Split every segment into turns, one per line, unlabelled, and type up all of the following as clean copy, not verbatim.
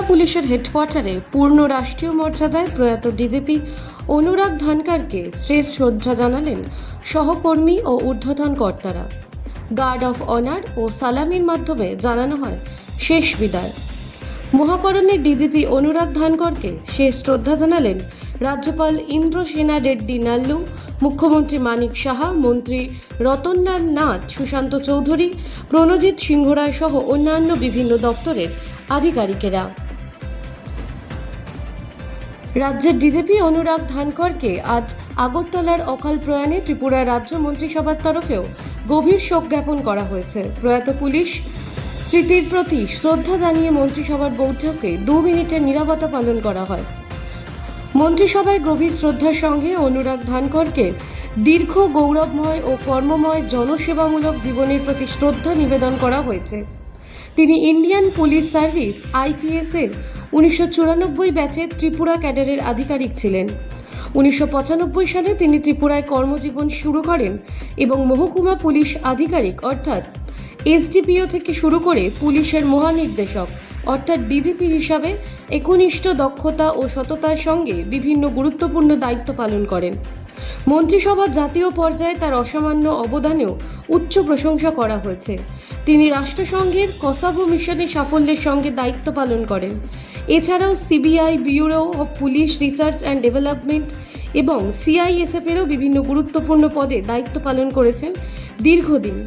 পুলিশের হেডকোয়ার্টারে পূর্ণ রাষ্ট্রীয় মর্যাদায় প্রয়াত ডিজিপি অনুরাগ ধানকারকে শেষ শ্রদ্ধা জানালেন সহকর্মী ও ঊর্ধ্বতন কর্তারা। গার্ড অফ অনার ও সালামির মাধ্যমে জানানো হয় শেষ বিদায়। মহাকরণের ডিজিপি অনুরাগ ধানকরকে শেষ শ্রদ্ধা জানালেন রাজ্যপাল ইন্দ্রসেনা রেড্ডি নাল্লু, মুখ্যমন্ত্রী মানিক সাহা, মন্ত্রী রতনলাল নাথ, সুশান্ত চৌধুরী, প্রণজিৎ সিংহরায় সহ অন্যান্য বিভিন্ন দপ্তরের আধিকারিকেরা। রাজ্যের ডিজিপি অনুরাগ ধানকরকে আজ আগরতলার অকাল প্রয়াণে ত্রিপুরা রাজ্য মন্ত্রিসভার তরফেও গভীর শোক জ্ঞাপন করা হয়েছে। প্রয়াত পুলিশ স্মৃতির প্রতি শ্রদ্ধা জানিয়ে মন্ত্রিসভার বৈঠকে 2 মিনিটের নীরবতা পালন করা হয়। মন্ত্রিসভায় গভীর শ্রদ্ধার সঙ্গে অনুরাগ ধানকরকে দীর্ঘ গৌরবময় ও কর্মময় জনসেবামূলক জীবনের প্রতি শ্রদ্ধা নিবেদন করা হয়েছে। তিনি ইন্ডিয়ান পুলিশ সার্ভিস IPS এর 1994 ব্যাচের ত্রিপুরা ক্যাডারের আধিকারিক ছিলেন। 1995 সালে তিনি ত্রিপুরায় কর্মজীবন শুরু করেন এবং মহকুমা পুলিশ আধিকারিক অর্থাৎ SDPO থেকে শুরু করে পুলিশের মহানির্দেশক অর্থাৎ ডিজিপি হিসাবে একনিষ্ঠ দক্ষতা ও সততার সঙ্গে বিভিন্ন গুরুত্বপূর্ণ দায়িত্ব পালন করেন। মন্ত্রিসভার জাতীয় পর্যায়ে তার অসামান্য অবদানেও উচ্চ প্রশংসা করা হয়েছে। তিনি রাষ্ট্রসংঘের কসাবো মিশনে সাফল্যের সঙ্গে দায়িত্ব পালন করেন। এছাড়াও CBI, bureau of police research and development এবং CISF এরও বিভিন্ন গুরুত্বপূর্ণ পদে দায়িত্ব পালন করেছেন দীর্ঘদিন।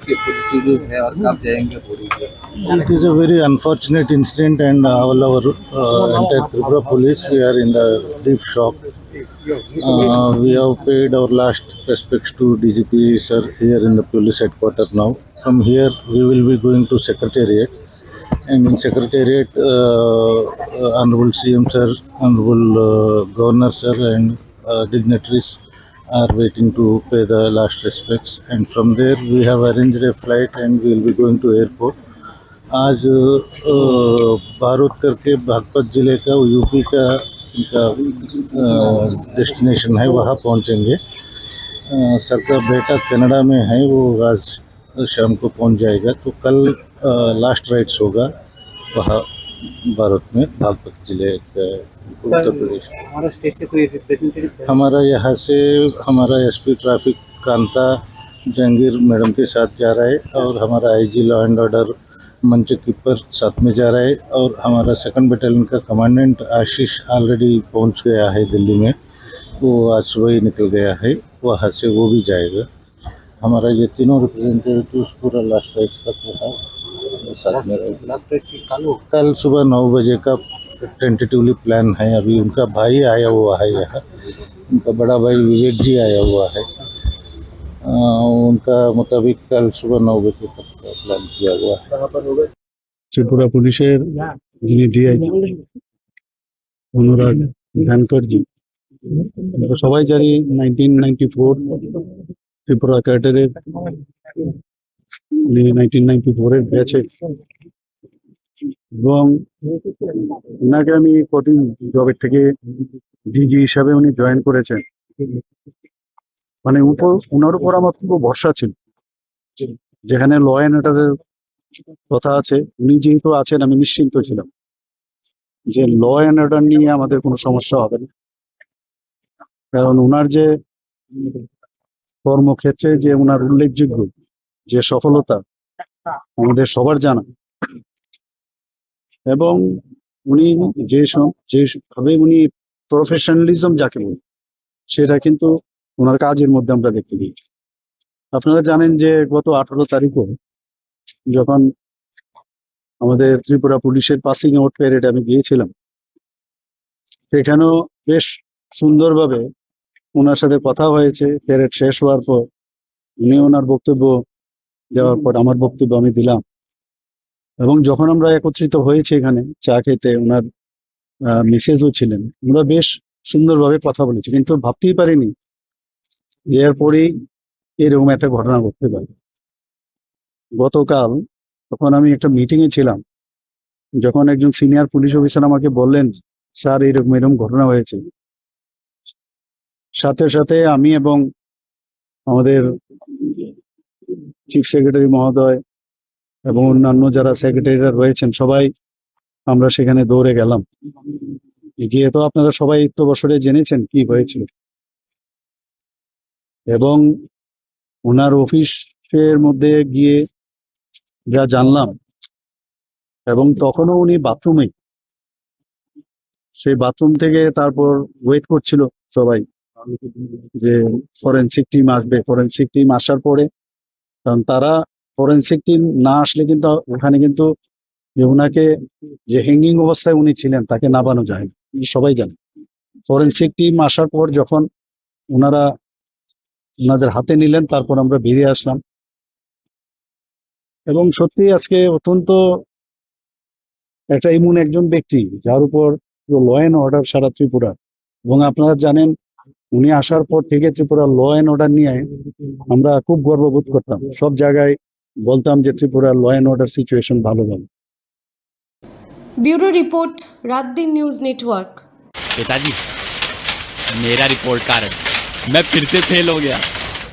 आपके पुलिस है और कब जाएंगे पूरी?
It is a very unfortunate incident, and all our entire Tripura police, we are in the deep shock. We have paid our last respects to DGP sir here in the police headquarters now. From here, we will be going to Secretariat, and in Secretariat, Honorable CM sir, Honorable Governor sir, and dignitaries are waiting to pay the last respects. And from there, we have arranged a flight, and we will be going to airport. आज बारूद करके बागपत ज़िले का UP का इनका destination है, वहाँ पहुँचेंगे। सर का बेटा कनाडा में है, वो आज शाम को पहुँच जाएगा। तो कल लास्ट राइड्स होगा वहाँ बारूद में, बागपत ज़िले का, उत्तर प्रदेश।
हमारा स्टेट से कोई रिप्रेजेंटेटिव?
हमारा यहाँ से हमारा SP traffic Kanta Jahangir madam के साथ जा रहा है, और हमारा आईजी लॉ एंड ऑर्डर मंच कीपर साथ में जा रहा है, और हमारा सेकंड बटालियन का कमांडेंट आशीष ऑलरेडी पहुंच गया है दिल्ली में, वो आज सुबह ही निकल गया है, वहाँ से वो भी जाएगा। हमारा ये तीनों रिप्रेजेंटेटिव पूरा लास्ट राइट तक वहाँ साथ में रहेगा।
लास्ट राइड की
कल सुबह 9 बजे का टेंटेटिवली प्लान है। अभी उनका भाई आया हुआ है यहाँ, उनका बड़ा भाई विवेक जी आया हुआ है, उनका मुताबिक कल सुबह 9 बजे तक का प्लान किया हुआ है।
कहाँ पर होगा?
त्रिपुरा पुलिसेर যিনি ডিআইজি অনুরাগ ধানকরজি, আমরা সবাই জানি 1994 ত্রিপুরা ক্যাডারের, উনি 1994 এর ব্যাচে, এবং ওনাকে আমি কদিন জবের থেকে ডিজি হিসাবে উনি জয়েন করেছেন। মানে ওনার উপর আমার খুব ভরসা ছিল, যেখানে ল অ্যান্ড অর্ডারের কথা আছে, উনি যেহেতু আছেন আমি নিশ্চিন্ত ছিলাম যে ল অ্যান্ড অর্ডার নিয়ে আমাদের কোনো সমস্যা হবে না। কারণ ওনার যে কর্মক্ষেত্রে যে ওনার উল্লেখযোগ্য যে সফলতা আমাদের সবার জানা, এবং উনি যেভাবে উনি প্রফেশনালিজম যাকে বলি, সেটা কিন্তু ওনার কাজের মধ্যে আমরা দেখতে পাই। আপনারা জানেন যে গত 18 তারিখও যখন আমাদের ত্রিপুরা পুলিশের পাসিং আউট প্যারেড আমি গিয়েছিলাম, সেখানেও বেশ সুন্দরভাবে ওনার সাথে কথা হয়েছে। প্যারেড শেষ হওয়ার পর উনি ওনার বক্তব্য দেওয়ার পর আমার বক্তব্য আমি দিলাম, এবং যখন আমরা একত্রিত হয়েছি এখানে চা খেতে, ওনার মিসেসও ছিলেন, আমরা বেশ সুন্দরভাবে কথা বলেছি। কিন্তু ভাবতেই পারিনি এরপরেই এরকম একটা ঘটনা ঘটতে পারে। গতকাল তখন আমি একটা মিটিংয়ে ছিলাম, যখন একজন সিনিয়র পুলিশ অফিসার আমাকে বললেন স্যার এরকম এরকম ঘটনা হয়েছে, সাথে সাথে আমি এবং আমাদের চিফ সেক্রেটারি মহোদয় এবং অন্যান্য যারা সেক্রেটারিরা রয়েছেন সবাই আমরা সেখানে দৌড়ে গেলাম। গিয়ে তো আপনারা সবাই তো বছরে জেনেছেন কি হয়েছিল, এবং ওনার অফিসের মধ্যে গিয়ে যা জানলাম, এবং তখনও উনি বাথরুমে, সেই বাথরুম থেকে তারপর ওয়েট করছিল সবাই যে ফরেনসিক টিম আসবে। ফরেনসিক টিম আসার পরে, কারণ তারা ফরেনসিক টিম না আসলে কিন্তু ওখানে কিন্তু যে ওনাকে যে হ্যাঙ্গিং অবস্থায় উনি ছিলেন তাকে নামানো যায় না, সবাই জানে। ফরেনসিক টিম আসার পর যখন ওনারা ওনাদের হাতে নিলেন, তারপর আমরা বেরিয়ে আসলাম। এবং সত্যি আজকে অত্যন্ত একটা এমন একজন ব্যক্তি যার উপর ল অ্যান্ড অর্ডার সারা ত্রিপুরা, এবং আপনারা জানেন উনি আসার পর থেকে ত্রিপুরা ল অ্যান্ড অর্ডার নিয়ে আমরা খুব গর্ববোধ করতাম। সব জায়গায় বলতাম যে Tripura law and order situation ভালো ভালো।
ब्यूरो रिपोर्ट, रात दिन न्यूज नेटवर्क।
पिताजी, मेरा रिपोर्ट कार्ड मैं फिर से फेल हो गया।